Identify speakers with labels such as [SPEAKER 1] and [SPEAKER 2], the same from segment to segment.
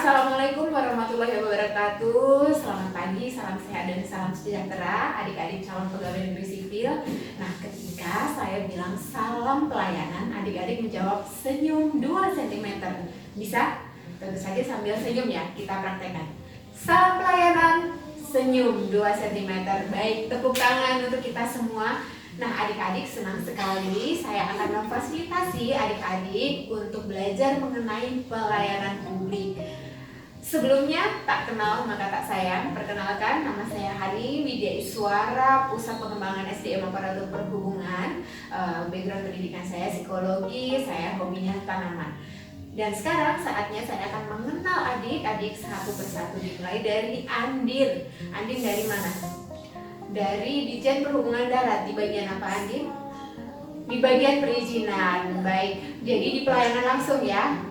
[SPEAKER 1] Assalamualaikum warahmatullahi wabarakatuh. Selamat pagi, salam sehat dan salam sejahtera adik-adik calon pegawai negeri sipil. Nah, ketika saya bilang salam pelayanan, adik-adik menjawab senyum 2 cm. Bisa? Tentu saja sambil senyum ya, kita praktekkan. Salam pelayanan, senyum 2 cm. Baik, tepuk tangan untuk kita semua. Nah, adik-adik senang sekali saya akan memfasilitasi adik-adik untuk belajar mengenai pelayanan publik. Sebelumnya, tak kenal maka tak sayang. Perkenalkan, nama saya Hani Widya Iswara, Pusat Pengembangan SDM Aparatur Perhubungan. Background pendidikan saya psikologi, saya hobinya tanaman. Dan sekarang saatnya saya akan mengenal adik-adik satu persatu, dimulai dari Andin. Andin dari mana? Dari Ditjen Perhubungan Darat. Di bagian apa, Andin? Di bagian perizinan. Baik, jadi di pelayanan langsung ya.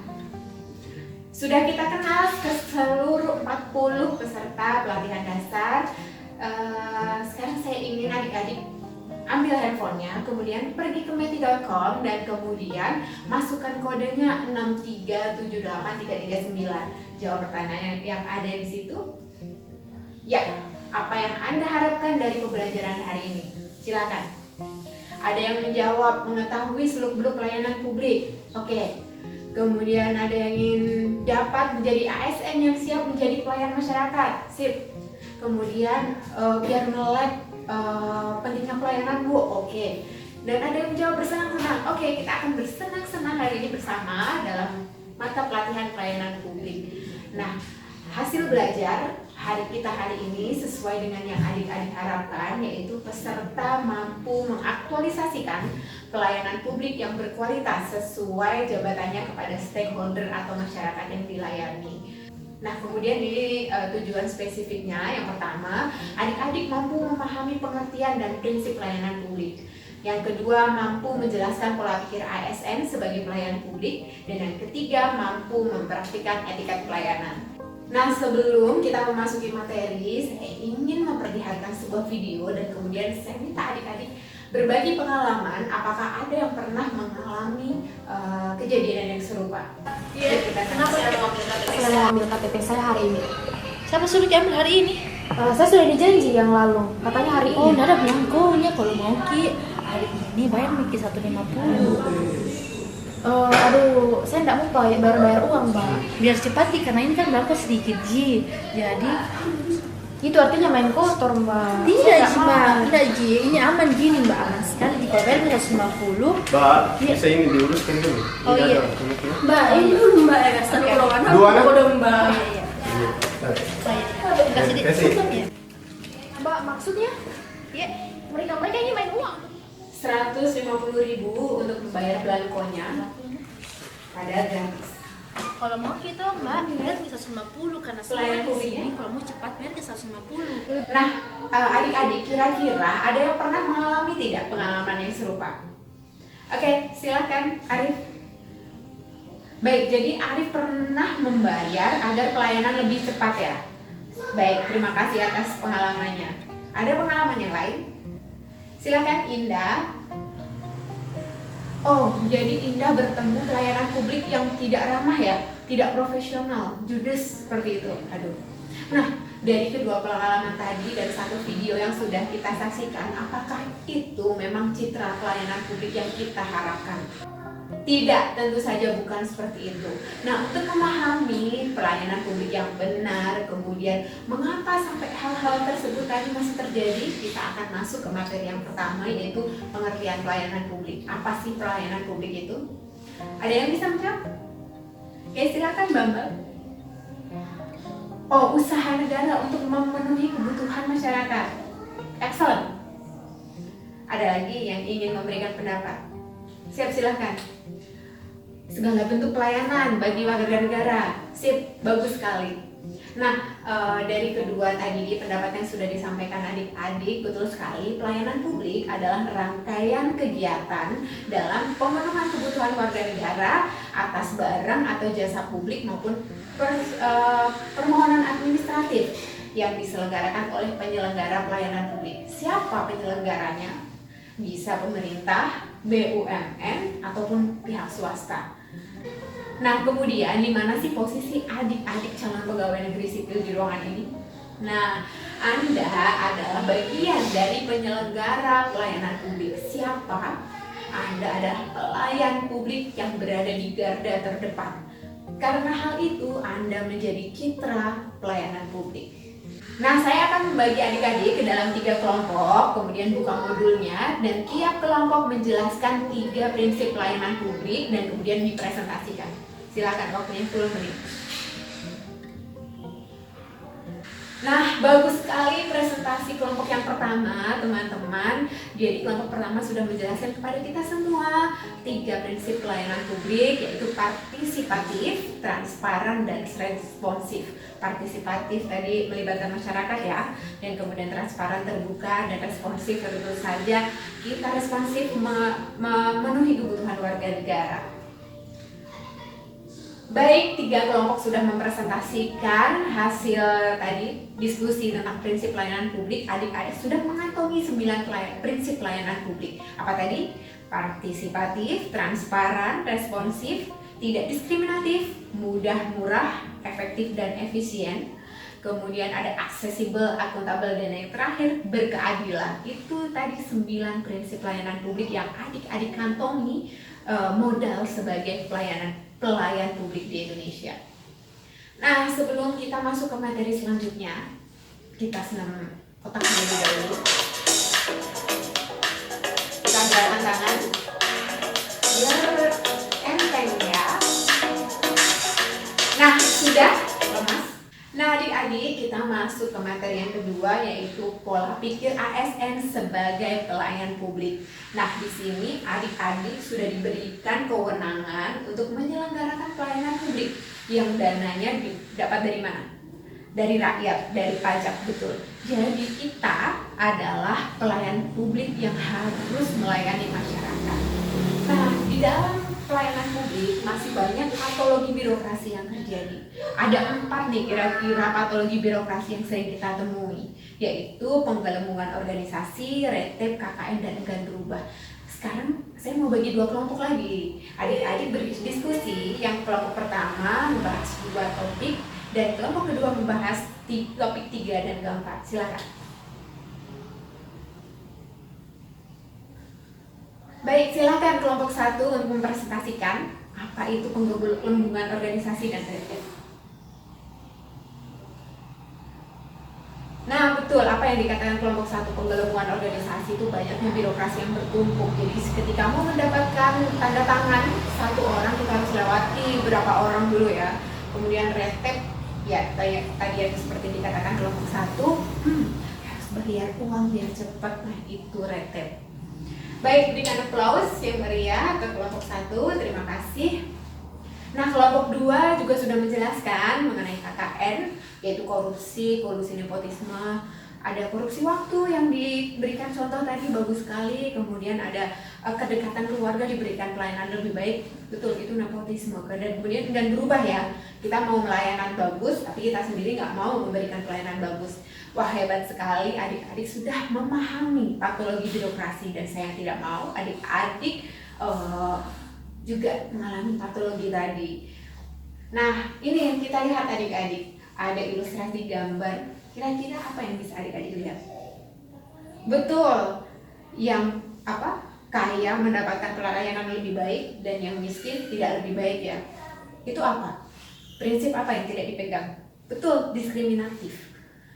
[SPEAKER 1] Sudah kita kenal ke seluruh 40 peserta pelatihan dasar. Sekarang saya ingin adik-adik ambil handphonenya, kemudian pergi ke meti.com dan kemudian masukkan kodenya 6378339. Jawab pertanyaan yang ada di situ. Ya, apa yang Anda harapkan dari pembelajaran hari ini? Silakan. Ada yang menjawab mengetahui seluk-beluk pelayanan publik. Oke. Kemudian ada yang ingin dapat menjadi ASN yang siap menjadi pelayan masyarakat. Sip. Kemudian biar melek pentingnya pelayanan, Bu. Oke. Dan ada yang menjawab bersenang-senang. Oke, kita akan bersenang-senang hari ini bersama dalam mata pelatihan pelayanan publik. Nah, hasil belajar hari kita hari ini sesuai dengan yang adik-adik harapkan, yaitu peserta mampu mengaktualisasikan pelayanan publik yang berkualitas sesuai jabatannya kepada stakeholder atau masyarakat yang dilayani. Nah, kemudian di tujuan spesifiknya, yang pertama, adik-adik mampu memahami pengertian dan prinsip pelayanan publik. Yang kedua, mampu menjelaskan pola pikir ASN sebagai pelayan publik. Dan yang ketiga, mampu mempraktikkan etika pelayanan. Nah, sebelum kita memasuki materi, saya ingin memperlihatkan sebuah video dan kemudian saya minta adik-adik berbagi pengalaman apakah ada yang pernah mengalami kejadian yang serupa.
[SPEAKER 2] Iya, kenapa saya mau ambil KTP?
[SPEAKER 3] Saya mau ambil KTP saya hari ini.
[SPEAKER 2] Siapa suruh diambil hari ini?
[SPEAKER 3] Saya sudah dijanji yang lalu, katanya hari ini.
[SPEAKER 2] Oh, nggak ada belangkonya. Kalau mau Ki, hari ini bayar Ki 150.
[SPEAKER 3] Aduh, saya tidak mau bayar uang, Mbak.
[SPEAKER 2] Biar cepat Ki, karena ini kan belangko sedikit Ji. Jadi
[SPEAKER 3] Itu artinya main kotor, Mbak.
[SPEAKER 2] tidak
[SPEAKER 3] Saya
[SPEAKER 2] Ji, Mbak. Tidak Ji, ini aman gini Mbak, aman sekali. Di kalau bayar 150.
[SPEAKER 4] Mbak,
[SPEAKER 2] Iya.
[SPEAKER 4] bisa ini diuruskan dulu.
[SPEAKER 2] Oh,
[SPEAKER 4] Ini
[SPEAKER 2] iya.
[SPEAKER 4] ada unitnya.
[SPEAKER 2] Mbak, ini dulu Mbak ya, kasih kalau kan
[SPEAKER 4] Dua anak?
[SPEAKER 2] udah Mbak. Iya, iya.
[SPEAKER 4] Iya.
[SPEAKER 2] Saya kasih
[SPEAKER 4] Kasih.
[SPEAKER 2] ya.
[SPEAKER 3] Mbak, maksudnya
[SPEAKER 2] Iya.
[SPEAKER 3] mereka ini main uang.
[SPEAKER 1] 150.000 untuk membayar belangkonya, padahal gratis.
[SPEAKER 2] Kalau mau gitu Mbak, bayar bisa 150 karena
[SPEAKER 1] Pelayanan
[SPEAKER 2] saya di
[SPEAKER 1] publiknya?
[SPEAKER 2] sini. Kalau mau cepat bayar ke 150.
[SPEAKER 1] Nah, adik-adik kira-kira ada yang pernah mengalami tidak pengalaman yang serupa? Oke, silakan Arif. Baik, jadi Arif pernah membayar agar pelayanan lebih cepat ya? Baik, terima kasih atas pengalamannya. Ada pengalaman yang lain? Silakan Indah. Oh, jadi Indah bertemu pelayanan publik yang tidak ramah ya, tidak profesional, judes seperti itu. Aduh. Nah, dari kedua pengalaman tadi dan satu video yang sudah kita saksikan, apakah itu memang citra pelayanan publik yang kita harapkan? Tidak, tentu saja bukan seperti itu. Nah, untuk memahami pelayanan publik yang benar, kemudian mengapa sampai hal-hal tersebut tadi masih terjadi, kita akan masuk ke materi yang pertama, yaitu pengertian pelayanan publik. Apa sih pelayanan publik itu? Ada yang bisa menjawab? Oke, silakan Bambang. Oh, usaha negara untuk memenuhi kebutuhan masyarakat. Excellent. Ada lagi yang ingin memberikan pendapat? Siap, silakan. Segala bentuk pelayanan bagi warga negara. Sip, bagus sekali. Nah, dari kedua tadi pendapat yang sudah disampaikan adik-adik, betul sekali, pelayanan publik adalah rangkaian kegiatan dalam pemenuhan kebutuhan warga negara atas barang atau jasa publik maupun permohonan administratif yang diselenggarakan oleh penyelenggara pelayanan publik. Siapa penyelenggaranya? Bisa pemerintah, BUMN, ataupun pihak swasta. Nah, kemudian di mana sih posisi adik-adik calon pegawai negeri sipil di ruangan ini. Nah, Anda adalah bagian dari penyelenggara pelayanan publik. Siapa? Anda adalah pelayan publik yang berada di garda terdepan. Karena hal itu, Anda menjadi citra pelayanan publik. Nah, saya akan membagi adik-adik ke dalam 3 kelompok, kemudian buka modulnya, dan tiap kelompok menjelaskan 3 prinsip pelayanan publik dan kemudian dipresentasikan. Silakan, waktunya 10 menit. Nah, bagus sekali presentasi kelompok yang pertama, teman-teman. Jadi kelompok pertama sudah menjelaskan kepada kita semua 3 prinsip pelayanan publik, yaitu partisipatif, transparan, dan responsif. Partisipatif tadi melibatkan masyarakat ya, dan kemudian transparan, terbuka, dan responsif tentu saja kita responsif memenuhi kebutuhan warga negara. Baik, 3 kelompok sudah mempresentasikan hasil tadi diskusi tentang prinsip pelayanan publik. Adik-adik sudah mengantongi 9 prinsip pelayanan publik. Apa tadi? Partisipatif, transparan, responsif, tidak diskriminatif, mudah, murah, efektif, dan efisien. Kemudian ada aksesibel, akuntabel, dan yang terakhir berkeadilan. Itu tadi 9 prinsip pelayanan publik yang adik-adik kantongi modal sebagai pelayan publik di Indonesia. Nah, sebelum kita masuk ke materi selanjutnya, kita senam otak dulu. Kita gerakan tangan biar enteng ya. Nah, sudah lemas. Nah, adik-adik, kita masuk ke materi yang kedua, yaitu pola pikir ASN sebagai pelayan publik. Nah, di sini adik-adik sudah diberikan kewenangan untuk menyelenggarakan pelayanan publik yang dananya didapat dari mana? Dari rakyat, dari pajak, betul. Jadi kita adalah pelayan publik yang harus melayani masyarakat. Nah, di dalam pelayanan publik masih banyak patologi birokrasi yang terjadi. Ada 4 nih kira-kira patologi birokrasi yang sering kita temui, yaitu penggelembungan organisasi, retep, KKN, dan enggan berubah. Sekarang saya mau bagi 2 kelompok lagi. Adik-adik berdiskusi. Yang kelompok pertama membahas 2 topik dan kelompok kedua membahas topik 3 dan keempat. Silakan. Baik, silakan kelompok 1 untuk mempresentasikan apa itu penggelembungan organisasi dan retep. Nah, betul apa yang dikatakan kelompok 1, penggelembungan organisasi itu banyaknya birokrasi yang bertumpuk. Jadi ketika mau mendapatkan tanda tangan 1 orang, kita harus lewati berapa orang dulu ya. Kemudian retep, ya tadi yang seperti dikatakan kelompok 1, harus bayar uang biar cepat. Nah, itu retep. Baik, berikan aplaus yang meriah ke kelompok 1, terima kasih. Nah, kelompok 2 juga sudah menjelaskan mengenai KKN, yaitu korupsi, kolusi nepotisme. Ada korupsi waktu yang diberikan contoh tadi, bagus sekali. Kemudian ada kedekatan keluarga, diberikan pelayanan lebih baik. Betul, itu nepotisme. Dan kemudian enggan berubah ya. Kita mau pelayanan bagus, tapi kita sendiri nggak mau memberikan pelayanan bagus. Wah, hebat sekali, adik-adik sudah memahami patologi birokrasi. Dan saya tidak mau adik-adik juga mengalami patologi tadi. Nah, ini yang kita lihat adik-adik. Ada ilustrasi gambar. Kira-kira apa yang bisa adik-adik lihat? Betul, yang kaya mendapatkan pelayanan lebih baik dan yang miskin tidak lebih baik ya. Itu apa? Prinsip apa yang tidak dipegang? Betul, diskriminatif.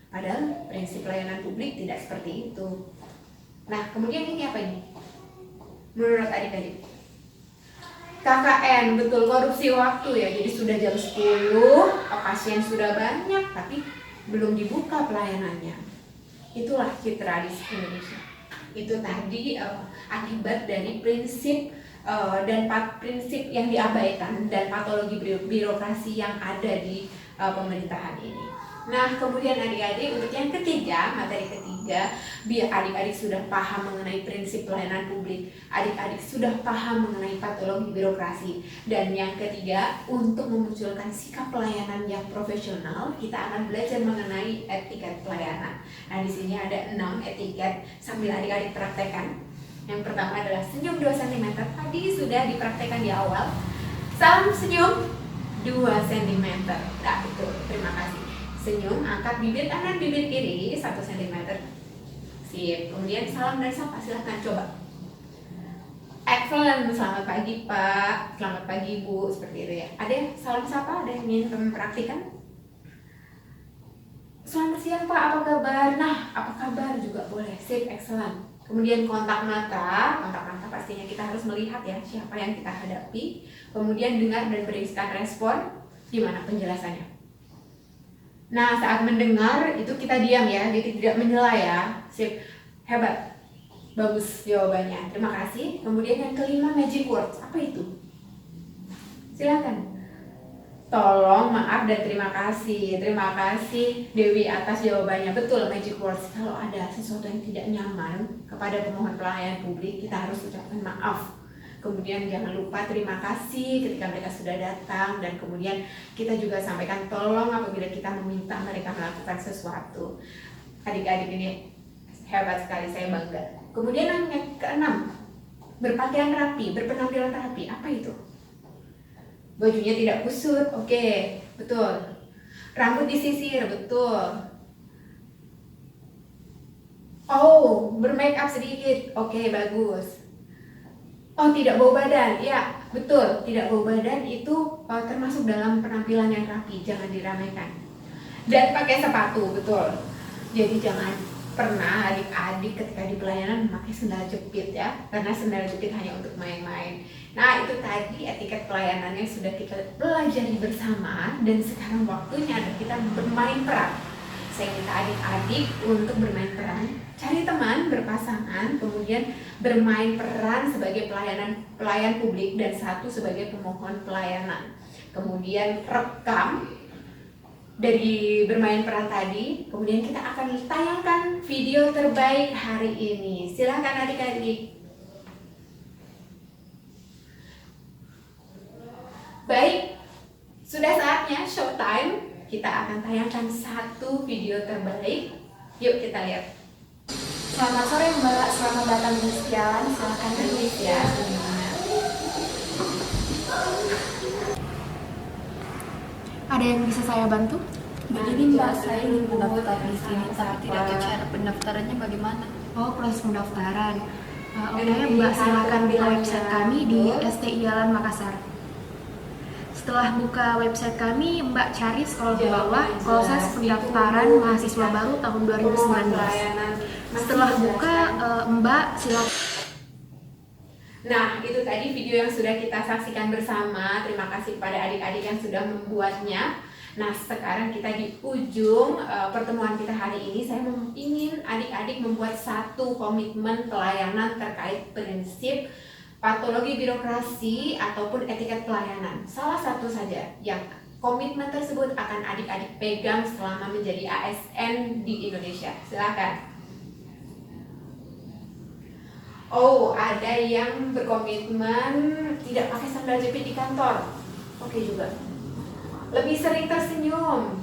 [SPEAKER 1] Padahal prinsip pelayanan publik tidak seperti itu. Nah, kemudian ini apa ini? Menurut adik-adik? KKN, betul, korupsi waktu ya. Jadi sudah jam 10, pasien sudah banyak, tapi belum dibuka pelayanannya. Itulah citra di Indonesia. Itu tadi akibat dari prinsip dan prinsip yang diabaikan dan patologi birokrasi yang ada di pemerintahan ini. Nah, kemudian adik-adik untuk yang ketiga, materi ketiga, biar adik-adik sudah paham mengenai prinsip pelayanan publik, adik-adik sudah paham mengenai patologi birokrasi, dan yang ketiga, untuk memunculkan sikap pelayanan yang profesional, kita akan belajar mengenai etiket pelayanan. Nah, di sini ada 6 etiket sambil adik-adik praktekkan. Yang pertama adalah senyum 2 cm, tadi sudah dipraktekkan di awal. Salam senyum 2 cm. Nah, betul, terima kasih. Senyum, angkat bibir kanan, bibir kiri 1 cm. Sip. Kemudian salam dan sapa, silahkan coba. Excellent, selamat pagi Pak, selamat pagi Bu, seperti itu ya. Ada yang salam sapa, ada yang ingin mempraktikan? Selamat siang Pak, apa kabar? Nah, apa kabar juga boleh. Sip, excellent. Kemudian kontak mata pastinya kita harus melihat ya siapa yang kita hadapi. Kemudian dengar dan berikan respon. Gimana penjelasannya? Nah, saat mendengar itu kita diam ya, jadi tidak menyela ya. Sip, hebat, bagus jawabannya. Terima kasih. Kemudian yang kelima, magic words. Apa itu? Silakan. Tolong, maaf, dan terima kasih. Terima kasih Dewi atas jawabannya. Betul, magic words. Kalau ada sesuatu yang tidak nyaman kepada pemohon pelayanan publik, kita harus ucapkan maaf. Kemudian jangan lupa terima kasih ketika mereka sudah datang, dan kemudian kita juga sampaikan tolong apabila kita meminta mereka melakukan sesuatu. Adik-adik ini hebat sekali, saya bangga. Kemudian yang keenam, berpakaian rapi, berpenampilan rapi. Apa itu? Bajunya tidak kusut, oke, betul. Rambut disisir, betul. Oh, bermake up sedikit, oke, bagus. Oh, tidak bau badan, ya betul, tidak bau badan itu termasuk dalam penampilan yang rapi, jangan diramaikan. Dan pakai sepatu, betul. Jadi jangan pernah adik-adik ketika di pelayanan memakai sendal jepit ya, karena sendal jepit hanya untuk main-main. Nah, itu tadi etiket pelayanan yang sudah kita pelajari bersama, dan sekarang waktunya ada kita bermain peran. Saya minta adik-adik untuk bermain peran, cari teman berpasangan, kemudian bermain peran sebagai pelayan publik dan satu sebagai pemohon pelayanan. Kemudian rekam dari bermain peran tadi, kemudian kita akan tayangkan video terbaik hari ini. Silahkan adik-adik. Baik, sudah saatnya showtime. Kita akan tayangkan satu video terbaik. Yuk kita lihat.
[SPEAKER 3] Selamat sore Mbak, selamat datang di Jalan. Silakan
[SPEAKER 1] Tulis ya.
[SPEAKER 3] Ada yang bisa saya bantu?
[SPEAKER 2] Begini Mbak, saya ingin mendaftar di sini, tapi tidak tahu cara pendaftarannya bagaimana.
[SPEAKER 3] Oh, proses pendaftaran. Oke, Mbak, silakan buka website kami di STI Jalan Makassar. Setelah buka website kami, Mbak cari scroll ke bawah proses pendaftaran mahasiswa baru tahun 2019. Setelah buka, Mbak silakan.
[SPEAKER 1] Nah, itu tadi video yang sudah kita saksikan bersama. Terima kasih kepada adik-adik yang sudah membuatnya. Nah, sekarang kita di ujung pertemuan kita hari ini. Saya ingin adik-adik membuat satu komitmen pelayanan terkait prinsip patologi birokrasi ataupun etiket pelayanan. Salah satu saja yang komitmen tersebut akan adik-adik pegang selama menjadi ASN di Indonesia. Silakan. Oh, ada yang berkomitmen tidak pakai sandal jepit di kantor. Oke juga. Lebih sering tersenyum.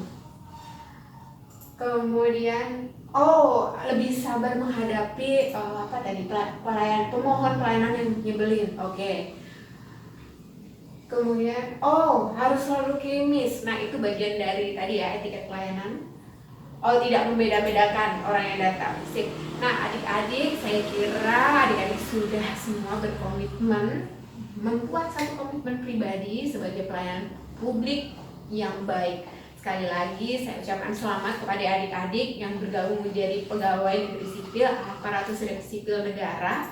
[SPEAKER 1] Kemudian, lebih sabar menghadapi pemohon pelayanan yang nyebelin. Oke. Kemudian, harus selalu kimis. Nah, itu bagian dari tadi ya etiket pelayanan. Tidak membeda-bedakan orang yang datang. Sip. Nah, adik-adik, saya kira adik-adik sudah semua berkomitmen membuat satu komitmen pribadi sebagai pelayan publik yang baik. Sekali lagi, saya ucapkan selamat kepada adik-adik yang bergabung menjadi pegawai negeri sipil, aparatus sipil negara.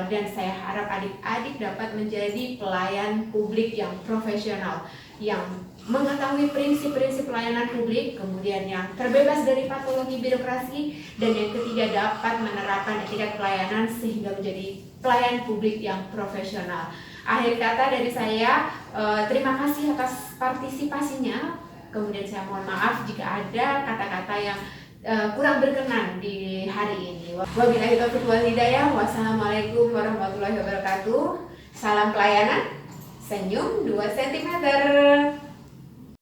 [SPEAKER 1] Dan saya harap adik-adik dapat menjadi pelayan publik yang profesional, yang mengetahui prinsip-prinsip pelayanan publik, kemudian yang terbebas dari patologi birokrasi, dan yang ketiga dapat menerapkan etika pelayanan sehingga menjadi pelayan publik yang profesional. Akhir kata dari saya, terima kasih atas partisipasinya. Kemudian saya mohon maaf jika ada kata-kata yang kurang berkenan di hari ini. Wabillahi taufiq wal hidayah. Wassalamualaikum warahmatullahi wabarakatuh. Salam pelayanan. Senyum 2 cm.